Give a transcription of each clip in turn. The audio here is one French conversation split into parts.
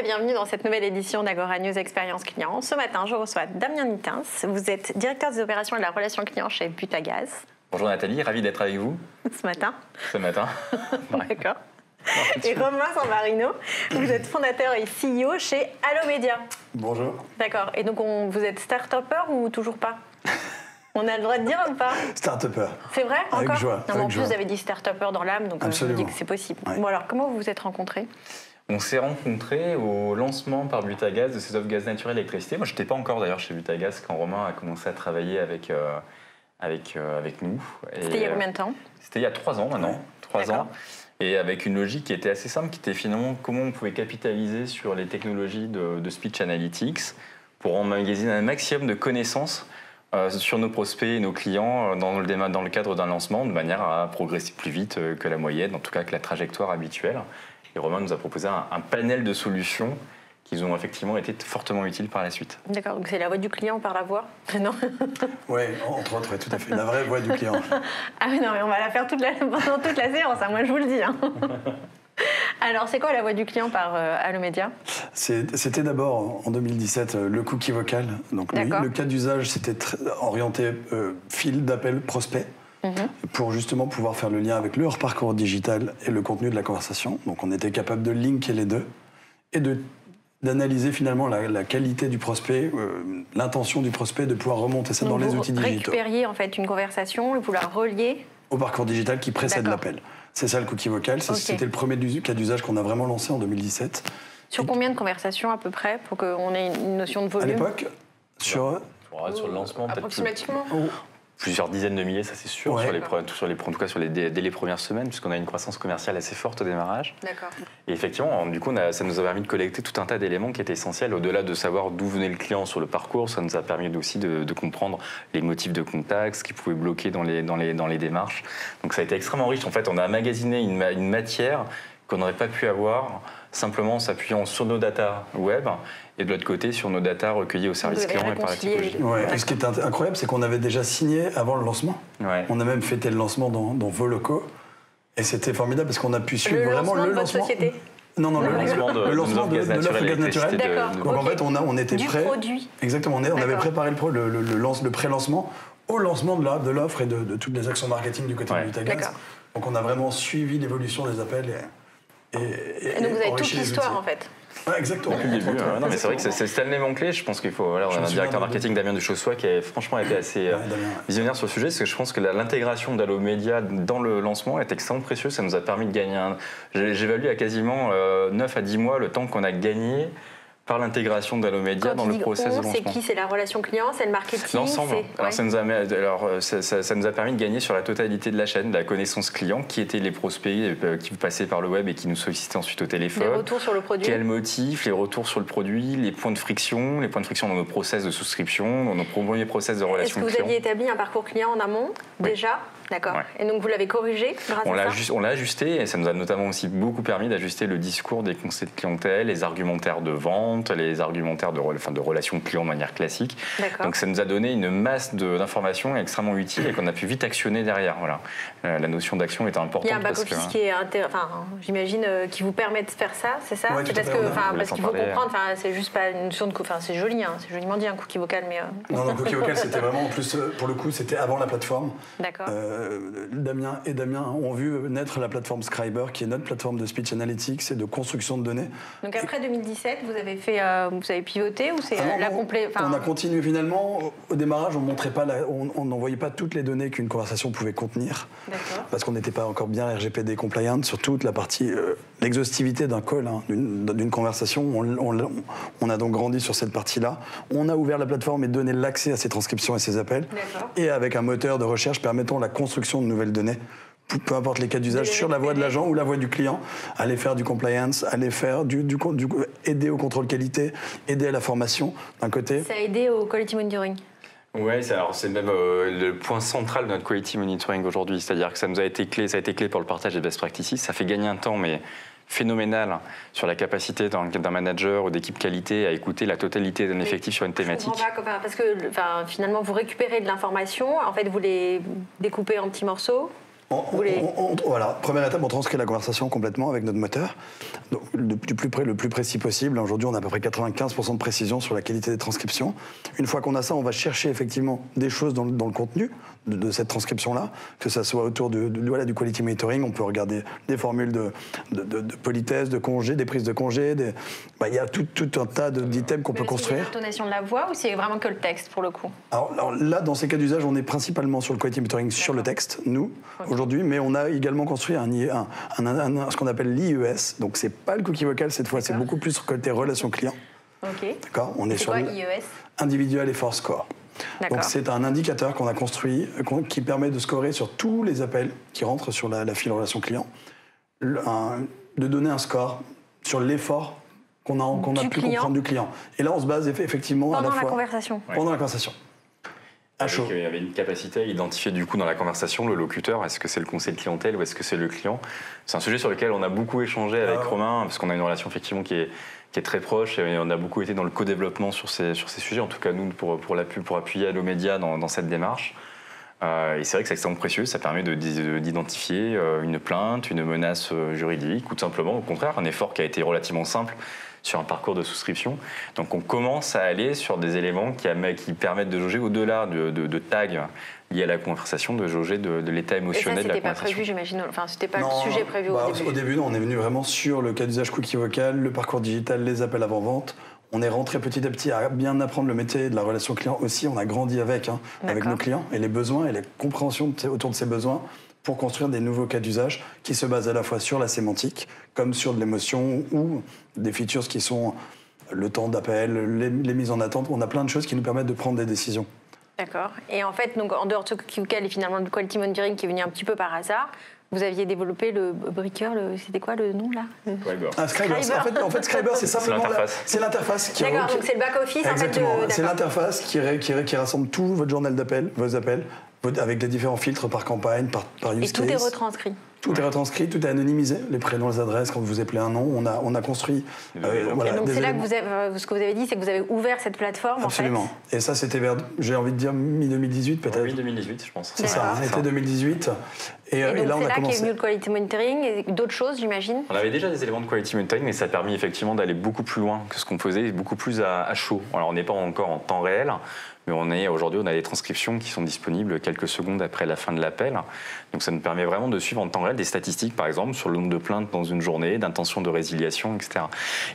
et bienvenue dans cette nouvelle édition d'Agora News Expérience Client. Ce matin, je reçois Damien Nitens. Vous êtes directeur des opérations et de la relation client chez Butagaz. Bonjour Nathalie, ravi d'être avec vous. Ce matin. D'accord. Et Romain Sammarino, vous êtes fondateur et CEO chez Allomédia. Bonjour. D'accord. Et donc, vous êtes start-upper ou toujours pas? On a le droit de dire ou pas? Start-upper. C'est vrai? Avec encore joie. Non, avec en plus, joie. vous avez dit start-upper dans l'âme, donc je me dis que c'est possible. Ouais. Bon, alors, comment vous vous êtes rencontrés? On s'est rencontrés au lancement par Butagaz de ces offres gaz naturel et électricité. Moi, je n'étais pas encore d'ailleurs chez Butagaz quand Romain a commencé à travailler avec nous. C'était il y a combien de temps? C'était il y a 3 ans maintenant. 3 D'accord. ans. Et avec une logique qui était assez simple, qui était finalement comment on pouvait capitaliser sur les technologies de speech analytics pour emmagasiner un maximum de connaissances sur nos prospects et nos clients dans le cadre d'un lancement, de manière à progresser plus vite que la moyenne, en tout cas que la trajectoire habituelle. Et Romain nous a proposé un panel de solutions qui ont effectivement été fortement utiles par la suite. D'accord, donc c'est la voix du client par la voix? Non? Oui, entre autres, tout à fait. La vraie voix du client. Ah oui, non, mais on va la faire pendant toute la séance, hein, moi je vous le dis. Hein. Alors, c'est quoi la voix du client par Allomédia? C'était d'abord, en 2017, le cookie vocal. Donc, le cas d'usage, c'était orienté fil d'appel prospect. Pour justement pouvoir faire le lien avec leur parcours digital et le contenu de la conversation. Donc on était capable de linker les deux et d'analyser finalement la qualité du prospect, l'intention du prospect, de pouvoir remonter ça dans les outils digitaux. Vous récupériez en fait une conversation et vous la reliez au parcours digital qui précède l'appel. C'est ça le cookie vocal. C'était le premier cas d'usage qu'on a vraiment lancé en 2017. Sur combien de conversations à peu près pour qu'on ait une notion de volume? À l'époque, sur le lancement, peut-être approximativement. Plusieurs dizaines de milliers, ça c'est sûr, Ouais. en tout cas dès les premières semaines, puisqu'on a une croissance commerciale assez forte au démarrage. D'accord. Et effectivement, du coup, ça nous a permis de collecter tout un tas d'éléments qui étaient essentiels. Au-delà de savoir d'où venait le client sur le parcours, ça nous a permis aussi de comprendre les motifs de contact, ce qui pouvait bloquer dans les démarches. Donc ça a été extrêmement riche. En fait, on a emmagasiné une matière qu'on n'aurait pas pu avoir simplement en s'appuyant sur nos data web et de l'autre côté sur nos data recueillis au service client et par la typologie. Ouais. Et ce qui est incroyable, c'est qu'on avait déjà signé avant le lancement. Ouais. On a même fêté le lancement dans vos locaux. Et c'était formidable parce qu'on a pu suivre vraiment le lancement. Société. Non, le lancement de l'offre gaz naturel. D'accord. Donc en fait, on était prêts. Du produit. Exactement, on avait préparé le pré-lancement au lancement de l'offre et de toutes les actions marketing du côté de Butagaz. Donc on a vraiment suivi l'évolution des appels et donc vous avez toute l'histoire en fait. Ouais, exactement. Depuis le début. Non, mais c'est vrai que c'est un élément clé. Je pense qu'il faut. Voilà, on a un directeur marketing, Damien Duchossois, qui a franchement été assez visionnaire sur le sujet, parce que je pense que l'intégration d'Allomédia dans le lancement est extrêmement précieuse. Ça nous a permis de gagner. J'évalue à quasiment 9 à 10 mois le temps qu'on a gagné par l'intégration d'Allomédia dans le process de lancement. C'est qui? C'est la relation client? C'est le marketing? L'ensemble. Ça nous a permis de gagner sur la totalité de la chaîne, de la connaissance client, qui étaient les prospects qui passaient par le web et qui nous sollicitaient ensuite au téléphone. Les retours sur le produit. Quels motifs, les retours sur le produit, les points de friction dans nos process de souscription, dans nos premiers process de relation client. Est-ce que vous aviez établi un parcours client en amont déjà? D'accord. Ouais. Et donc vous l'avez corrigé grâce à ça? On l'a ajusté et ça nous a notamment aussi beaucoup permis d'ajuster le discours des conseils de clientèle, les argumentaires de vente, les argumentaires de relations clients de manière classique. Donc ça nous a donné une masse d'informations extrêmement utiles et qu'on a pu vite actionner derrière. Voilà. La notion d'action est importante. Il y a un back-office qui est j'imagine, qui vous permet de faire ça, c'est ça? Ouais, c'est parce qu'il faut comprendre, c'est juste pas une notion de... c'est joli, hein, c'est joliment dit un cookie vocal, mais... Non, cookie vocal, c'était vraiment, en plus, pour le coup, c'était avant la plateforme. D'accord. Damien ont vu naître la plateforme Scriber, qui est notre plateforme de speech analytics et de construction de données. Donc après 2017, vous avez pivoté ou c'est la complète? On a continué finalement. Au démarrage, on n'envoyait pas toutes les données qu'une conversation pouvait contenir, parce qu'on n'était pas encore bien RGPD compliant sur toute la partie, l'exhaustivité d'un call, d'une conversation. On a donc grandi sur cette partie-là. On a ouvert la plateforme et donné l'accès à ces transcriptions et ces appels. Et avec un moteur de recherche permettant la construction de nouvelles données, peu importe les cas d'usage, sur la voix de l'agent ou la voix du client, aller faire du compliance, aller faire aider au contrôle qualité, aider à la formation d'un côté. Ça a aidé au quality monitoring? Oui, c'est même le point central de notre quality monitoring aujourd'hui. C'est-à-dire que ça a été clé pour le partage des best practices. Ça fait gagner un temps, mais phénoménal sur la capacité d'un manager ou d'équipe qualité à écouter la totalité d'un effectif sur une thématique. Je comprends pas, parce que finalement vous récupérez de l'information, en fait vous les découpez en petits morceaux. Voilà, première étape, on transcrit la conversation complètement avec notre moteur, donc, le plus précis possible. Aujourd'hui, on a à peu près 95% de précision sur la qualité des transcriptions. Une fois qu'on a ça, on va chercher effectivement des choses dans le contenu de cette transcription-là, que ça soit autour du quality monitoring. On peut regarder des formules de politesse, de congé, des prises de congé. Il y a tout un tas d'items qu'on peut construire. C'est l'intonation de la voix ou c'est vraiment que le texte pour le coup? Alors là, dans ces cas d'usage, on est principalement sur le quality monitoring sur le texte, nous, aujourd'hui, mais on a également construit ce qu'on appelle l'IES. Donc c'est pas le cookie vocal cette fois, c'est beaucoup plus sur le côté relation client. Ok. D'accord. On est sur quoi IES? Individual Effort Score. Donc c'est un indicateur qu'on a construit qui permet de scorer sur tous les appels qui rentrent sur la file relation client, de donner un score sur l'effort qu'on a pu comprendre du client. Et là, on se base effectivement à la fois... Pendant la conversation. Pendant la conversation. À chaud. Il y avait une capacité à identifier du coup dans la conversation le locuteur. Est-ce que c'est le conseil de clientèle ou est-ce que c'est le client? C'est un sujet sur lequel on a beaucoup échangé avec Romain, parce qu'on a une relation effectivement qui est très proche, et on a beaucoup été dans le co-développement sur ces sujets, en tout cas nous pour appuyer Allomédia dans cette démarche. Et c'est vrai que c'est extrêmement précieux, ça permet d'identifier une plainte, une menace juridique, ou tout simplement au contraire un effort qui a été relativement simple sur un parcours de souscription. Donc on commence à aller sur des éléments qui permettent de jauger au-delà de tags liés à la conversation, de jauger de l'état émotionnel de la conversation. Et ça, c'était pas prévu, j'imagine. Enfin, c'était pas le sujet prévu au début. Au début, non, on est venu vraiment sur le cas d'usage cookie vocal, le parcours digital, les appels avant-vente. On est rentré petit à petit à bien apprendre le métier de la relation client aussi. On a grandi avec nos clients et les besoins et les compréhensions autour de ces besoins pour construire des nouveaux cas d'usage qui se basent à la fois sur la sémantique comme sur de l'émotion ou des features qui sont le temps d'appel, les mises en attente. On a plein de choses qui nous permettent de prendre des décisions. D'accord. Et en fait, donc, en dehors de ce cookie vocal et finalement le quality monitoring qui est venu un petit peu par hasard, vous aviez développé le Breaker, c'était quoi le nom là? Scriber. En fait, Scriber, c'est simplement l'interface qui... D'accord, donc c'est le back-office. Exactement, c'est l'interface qui rassemble tout votre journal d'appel, vos appels, avec les différents filtres par campagne, par use case. Et tout est retranscrit. Tout est retranscrit, tout est anonymisé, les prénoms, les adresses, quand vous appelez un nom, on a construit... donc c'est là que ce que vous avez dit, c'est que vous avez ouvert cette plateforme. Absolument. En fait. Et ça, c'était vers, j'ai envie de dire, mi-2018 peut-être. Oui, 2018, je pense. C'est ça, c'était 2018. Et donc là, on a c'est commencé... là qu'est venu le quality monitoring et d'autres choses, j'imagine. On avait déjà des éléments de quality monitoring, mais ça a permis effectivement d'aller beaucoup plus loin que ce qu'on faisait, beaucoup plus à chaud. Alors on n'est pas encore en temps réel, mais aujourd'hui on a des transcriptions qui sont disponibles quelques secondes après la fin de l'appel. Donc ça nous permet vraiment de suivre en temps réel des statistiques, par exemple, sur le nombre de plaintes dans une journée, d'intentions de résiliation, etc.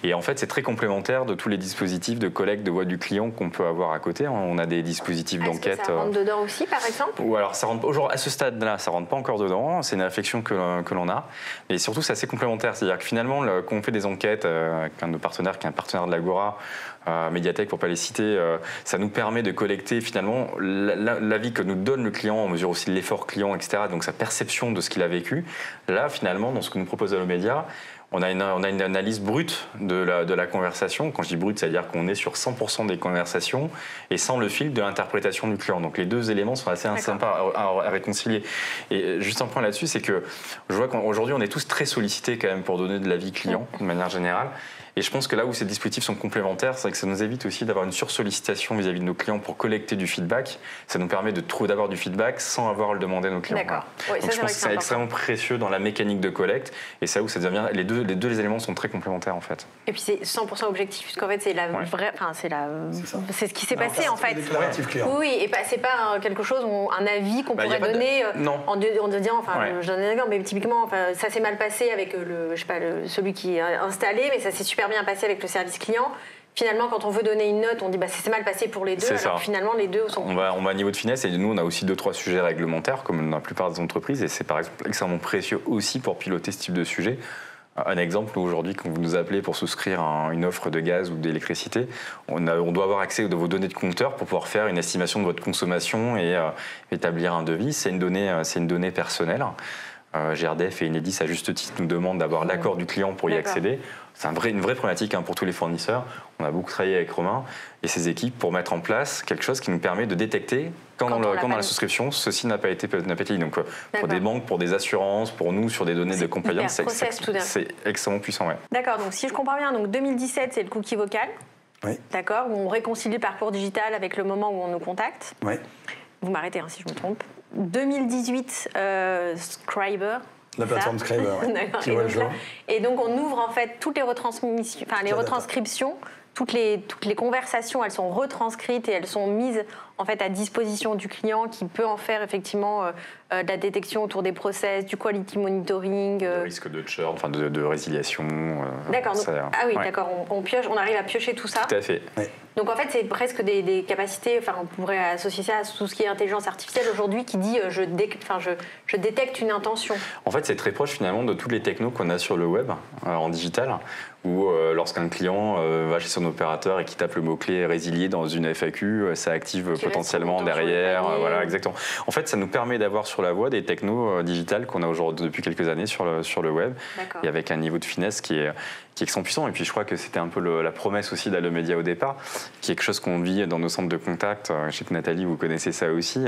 Et en fait, c'est très complémentaire de tous les dispositifs de collecte de voix du client qu'on peut avoir à côté. On a des dispositifs d'enquête. Est-ce que ça rentre dedans aussi, par exemple? Ou alors, ça rentre, à ce stade-là, ça rentre pas encore dedans. C'est une réflexion que l'on a. Et surtout, c'est assez complémentaire. C'est-à-dire que finalement, quand on fait des enquêtes avec un de nos partenaires, qui est un partenaire de l'Agora, Mediatek pour pas les citer, ça nous permet de collecter finalement l'avis que nous donne le client, on mesure aussi l'effort client, etc. Donc sa perception de ce qu'il a vécu. Là, finalement, dans ce que nous propose Allomédia, on a une analyse brute de la conversation. Quand je dis brute, c'est-à-dire qu'on est sur 100% des conversations et sans le fil de l'interprétation du client. Donc les deux éléments sont assez sympas à réconcilier. Et juste un point là-dessus, c'est que je vois qu'aujourd'hui, on est tous très sollicités quand même pour donner de l'avis client, de manière générale. Et je pense que là où ces dispositifs sont complémentaires, c'est que ça nous évite aussi d'avoir une sursollicitation vis-à-vis de nos clients pour collecter du feedback. Ça nous permet d'avoir du feedback sans avoir à le demander à nos clients. D'accord. Oui, donc je pense que c'est extrêmement précieux dans la mécanique de collecte. Et ça où ça devient, les deux éléments sont très complémentaires en fait. Et puis c'est 100% objectif, puisqu'en fait c'est la vraie, enfin c'est ce qui s'est passé en fait. Oui, et c'est pas quelque chose, un avis qu'on pourrait donner en disant, je donne un exemple, mais typiquement, ça s'est mal passé avec celui qui est installé, mais ça s'est super bien passé avec le service client. Finalement, quand on veut donner une note, on dit c'est mal passé pour les deux. Alors finalement, les deux sont. On va à niveau de finesse et nous, on a aussi 2-3 sujets réglementaires, comme dans la plupart des entreprises, et c'est par exemple extrêmement précieux aussi pour piloter ce type de sujet. Un exemple, aujourd'hui, quand vous nous appelez pour souscrire une offre de gaz ou d'électricité, on doit avoir accès à vos données de compteur pour pouvoir faire une estimation de votre consommation et établir un devis. C'est une donnée personnelle. GRDF et Enedis, à juste titre, nous demandent d'avoir l'accord du client pour y accéder. C'est une vraie problématique pour tous les fournisseurs. On a beaucoup travaillé avec Romain et ses équipes pour mettre en place quelque chose qui nous permet de détecter quand dans la souscription, ceci n'a pas été dit. Donc pour des banques, pour des assurances, pour nous, sur des données de compliance, c'est extrêmement puissant. Ouais. D'accord, donc si je comprends bien, donc 2017, c'est le cookie vocal. Oui. D'accord, où on réconcilie le parcours digital avec le moment où on nous contacte. Oui. Vous m'arrêtez si je me trompe. 2018, Scriber. La plateforme Scriber, qui voit le jour. Et donc on ouvre en fait toutes les retranscriptions, toutes les conversations, elles sont retranscrites et elles sont mises en fait à disposition du client qui peut en faire effectivement de la détection autour des process, du quality monitoring. Le risque de churn, enfin de résiliation. D'accord. D'accord. On arrive à piocher tout ça. Tout à fait. Oui. Donc en fait, c'est presque des capacités, enfin on pourrait associer ça à tout ce qui est intelligence artificielle aujourd'hui qui dit je détecte une intention. En fait, c'est très proche finalement de tous les technos qu'on a sur le web, en digital, où lorsqu'un client va chez son opérateur et qui tape le mot-clé résilier dans une FAQ, ça active potentiellement derrière. Voilà, exactement. En fait, ça nous permet d'avoir sur la voie des technos digitales qu'on a aujourd'hui depuis quelques années sur le web, et avec un niveau de finesse qui est extrêmement puissant. Et puis je crois que c'était un peu la promesse aussi d'Allomedia au départ, qui est quelque chose qu'on vit dans nos centres de contact. Je sais que Nathalie, vous connaissez ça aussi.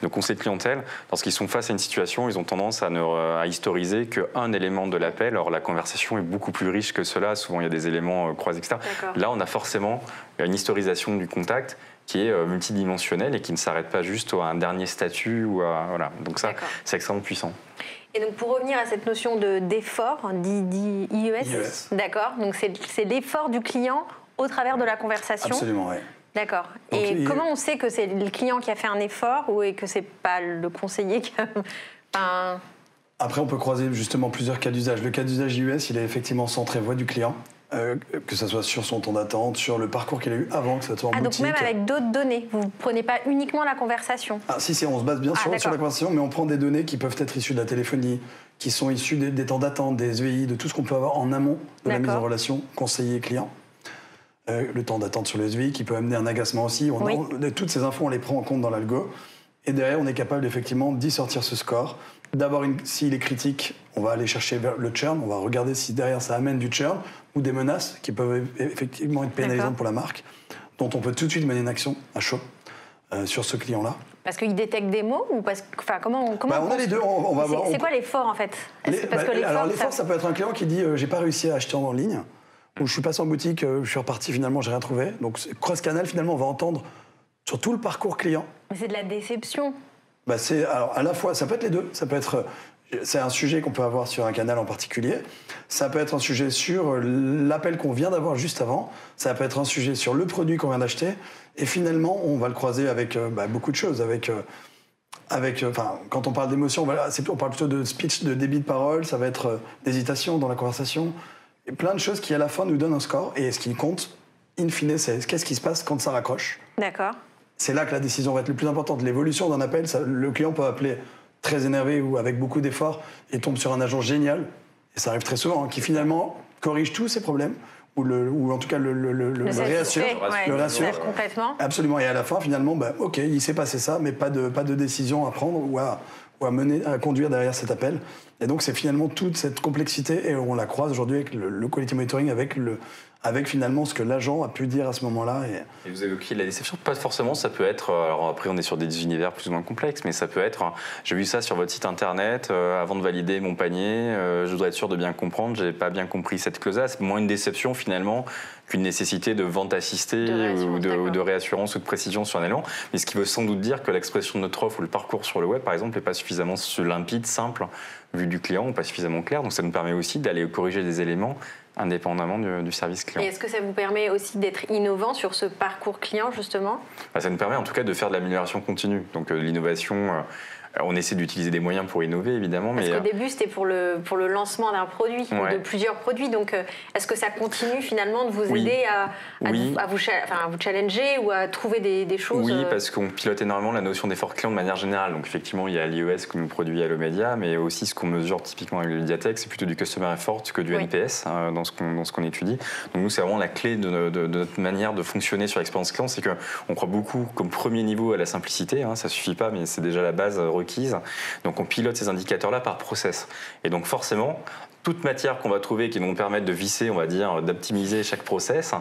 Nos conseillers de clientèle, lorsqu'ils sont face à une situation, ils ont tendance à historiser qu'un élément de l'appel. Or, la conversation est beaucoup plus riche que cela. Souvent, il y a des éléments croisés, etc. Là, on a forcément une historisation du contact qui est multidimensionnelle et qui ne s'arrête pas juste à un dernier statut. Voilà. Donc ça, c'est extrêmement puissant. Et donc pour revenir à cette notion d'effort, dit IES, d'accord. Donc c'est l'effort du client au travers de la conversation. Absolument, oui. D'accord. Et comment on sait que c'est le client qui a fait un effort ou que c'est pas le conseiller qui a... Après, on peut croiser justement plusieurs cas d'usage. Le cas d'usage IES, il est effectivement centré voix du client. Que ce soit sur son temps d'attente, sur le parcours qu'il a eu avant, que ce soit en boutique. Donc même avec d'autres données, vous ne prenez pas uniquement la conversation? Si, on se base bien sûr sur la conversation, mais on prend des données qui peuvent être issues de la téléphonie, qui sont issues des temps d'attente, des EI, de tout ce qu'on peut avoir en amont de la mise en relation conseiller-client. Le temps d'attente sur les EI qui peut amener un agacement aussi. Toutes ces infos, on les prend en compte dans l'algo. Et derrière, on est capable effectivement d'y sortir ce score. D'abord, s'il est critique, on va aller chercher vers le churn, on va regarder si derrière ça amène du churn ou des menaces qui peuvent effectivement être pénalisantes pour la marque, dont on peut tout de suite mener une action à chaud sur ce client-là. Parce qu'il détecte des mots ou comment on a les deux. C'est quoi l'effort en fait? L'effort, ça peut être un client qui dit j'ai pas réussi à acheter en ligne, ou je suis passé en boutique, je suis reparti finalement, j'ai rien trouvé. Donc cross-canal, finalement, on va entendre sur tout le parcours client. Mais c'est de la déception. Alors à la fois, ça peut être les deux. Ça peut être, c'est un sujet qu'on peut avoir sur un canal en particulier. Ça peut être un sujet sur l'appel qu'on vient d'avoir juste avant. Ça peut être un sujet sur le produit qu'on vient d'acheter. Et finalement, on va le croiser avec beaucoup de choses. Quand on parle d'émotion, on parle plutôt de speech, de débit de parole. Ça va être d'hésitation dans la conversation. Et plein de choses qui, à la fin, nous donnent un score. Et ce qui compte, in fine, c'est qu'est-ce qui se passe quand ça raccroche. D'accord. C'est là que la décision va être le plus importante. L'évolution d'un appel, le client peut appeler très énervé ou avec beaucoup d'efforts et tombe sur un agent génial, et ça arrive très souvent, qui finalement corrige tous ses problèmes, ou en tout cas le réassure. Le rassure complètement. Absolument. Et à la fin, finalement, OK, il s'est passé ça, mais pas de décision à prendre ou à conduire derrière cet appel. Et donc, c'est finalement toute cette complexité, et on la croise aujourd'hui avec le quality monitoring, avec finalement ce que l'agent a pu dire à ce moment-là. Et vous évoquiez la déception, pas forcément, ça peut être, alors après on est sur des univers plus ou moins complexes, mais ça peut être, j'ai vu ça sur votre site internet, avant de valider mon panier, je voudrais être sûr de bien comprendre, j'ai pas bien compris cette clause-là, c'est moins une déception finalement qu'une nécessité de vente assistée ou de réassurance ou de précision sur un élément, mais ce qui veut sans doute dire que l'expression de notre offre ou le parcours sur le web par exemple n'est pas suffisamment limpide, simple, vu du client, ou pas suffisamment clair, donc ça nous permet aussi d'aller corriger des éléments indépendamment du service client. Et est-ce que ça vous permet aussi d'être innovant sur ce parcours client, justement? Ça nous permet en tout cas de faire de l'amélioration continue. Donc l'innovation, on essaie d'utiliser des moyens pour innover, évidemment. Parce qu'au début, c'était pour le lancement d'un produit, ou de plusieurs produits. Donc est-ce que ça continue finalement de vous aider à vous challenger ou à trouver des choses? Oui, parce qu'on pilote énormément la notion d'effort client de manière générale. Donc effectivement, il y a l'IES que nous produit Allomedia, mais aussi ce qu'on mesure typiquement avec le Mediatek, c'est plutôt du Customer Effort que du NPS dans ce qu'on étudie. Donc nous, c'est vraiment la clé de notre manière de fonctionner sur l'expérience client, c'est qu'on croit beaucoup comme premier niveau à la simplicité. Ça suffit pas, mais c'est déjà la base requise. Donc on pilote ces indicateurs-là par process. Et donc forcément, toute matière qu'on va trouver qui va nous permettre de visser, on va dire, d'optimiser chaque process,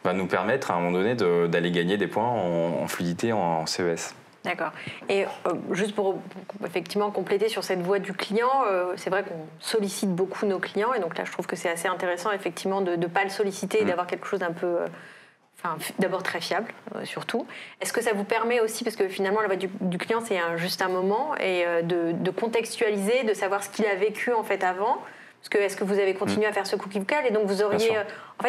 va nous permettre à un moment donné d'aller gagner des points en fluidité, en CES. D'accord. Et juste pour effectivement compléter sur cette voie du client, c'est vrai qu'on sollicite beaucoup nos clients, et donc là je trouve que c'est assez intéressant effectivement de ne pas le solliciter et d'avoir quelque chose d'un peu... d'abord très fiable, surtout. Est-ce que ça vous permet aussi, parce que finalement la voix du client c'est juste un moment, et de contextualiser, de savoir ce qu'il a vécu en fait avant. Parce que est-ce que vous avez continué à faire ce cookie vocal et donc vous auriez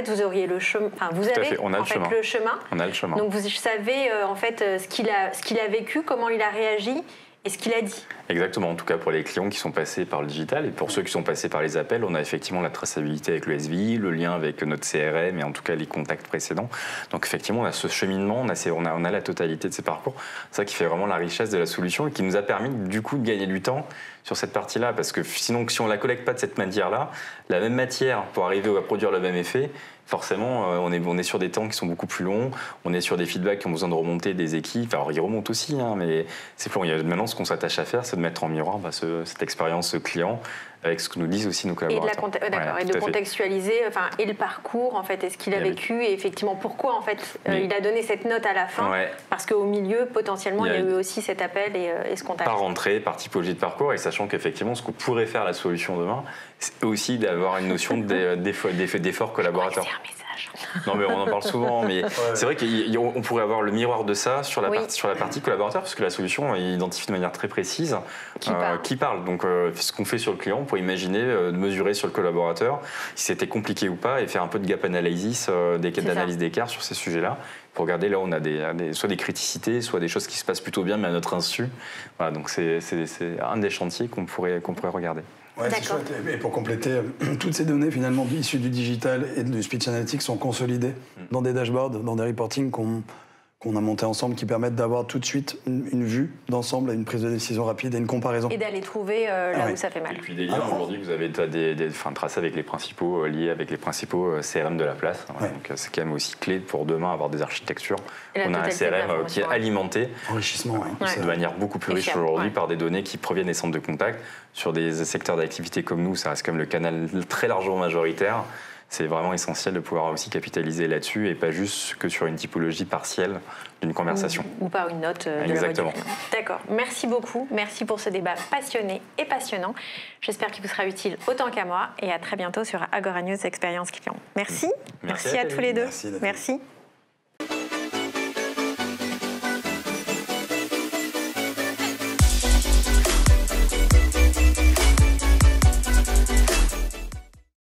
vous auriez le chemin. Enfin, vous avez le chemin. On a le chemin. Donc vous savez en fait ce qu'il a vécu, comment il a réagi. Et ce qu'il a dit. Exactement, en tout cas pour les clients qui sont passés par le digital et pour ceux qui sont passés par les appels, on a effectivement la traçabilité avec le SVI, le lien avec notre CRM et en tout cas les contacts précédents. Donc effectivement on a ce cheminement, on a la totalité de ces parcours. C'est ça qui fait vraiment la richesse de la solution et qui nous a permis du coup de gagner du temps sur cette partie-là, parce que sinon si on ne la collecte pas de cette manière-là, la même matière pour arriver à produire le même effet, forcément, on est sur des temps qui sont beaucoup plus longs, on est sur des feedbacks qui ont besoin de remonter des équipes. Alors, ils remontent aussi, mais c'est plus long. Maintenant, ce qu'on s'attache à faire, c'est de mettre en miroir cette expérience client avec ce que nous disent aussi nos collaborateurs. Et de contextualiser et le parcours, en fait, et ce qu'il a vécu, et effectivement, pourquoi en fait, il a donné cette note à la fin, parce qu'au milieu, potentiellement, il y a eu aussi cet appel et ce contact. Par entrée, par typologie de parcours, et sachant qu'effectivement, ce que pourrait faire la solution demain, c'est aussi d'avoir une notion d'effort collaborateur. Non, mais on en parle souvent, mais c'est vrai qu'on pourrait avoir le miroir de ça sur la partie collaborateur, parce que la solution identifie de manière très précise qui parle. Donc, ce qu'on fait sur le client, on pourrait imaginer de mesurer sur le collaborateur si c'était compliqué ou pas et faire un peu de gap analysis, d'analyse d'écart sur ces sujets-là. Pour regarder, là, on a soit des criticités, soit des choses qui se passent plutôt bien, mais à notre insu. Voilà, donc, c'est un des chantiers qu'on pourrait regarder. Ouais, c'est chouette. Et pour compléter, toutes ces données finalement issues du digital et du speech analytics sont consolidées dans des dashboards, dans des reportings qu'on a montés ensemble qui permettent d'avoir tout de suite une vue d'ensemble, une prise de décision rapide et une comparaison. Et d'aller trouver là où ça fait mal. Et puis des liens, aujourd'hui, vous avez tracé avec les principaux, liés avec les principaux CRM de la place. Donc c'est quand même aussi clé pour demain avoir des architectures. On a un CRM qui est alimenté enrichissement, de manière beaucoup plus riche aujourd'hui par des données qui proviennent des centres de contact. Sur des secteurs d'activité comme nous, ça reste quand même le canal très largement majoritaire. C'est vraiment essentiel de pouvoir aussi capitaliser là-dessus et pas juste que sur une typologie partielle d'une conversation. Ou par une note de Exactement. D'accord. Merci beaucoup. Merci pour ce débat passionné et passionnant. J'espère qu'il vous sera utile autant qu'à moi et à très bientôt sur Agora News Expérience Client. Merci. Merci à tous les deux. Merci.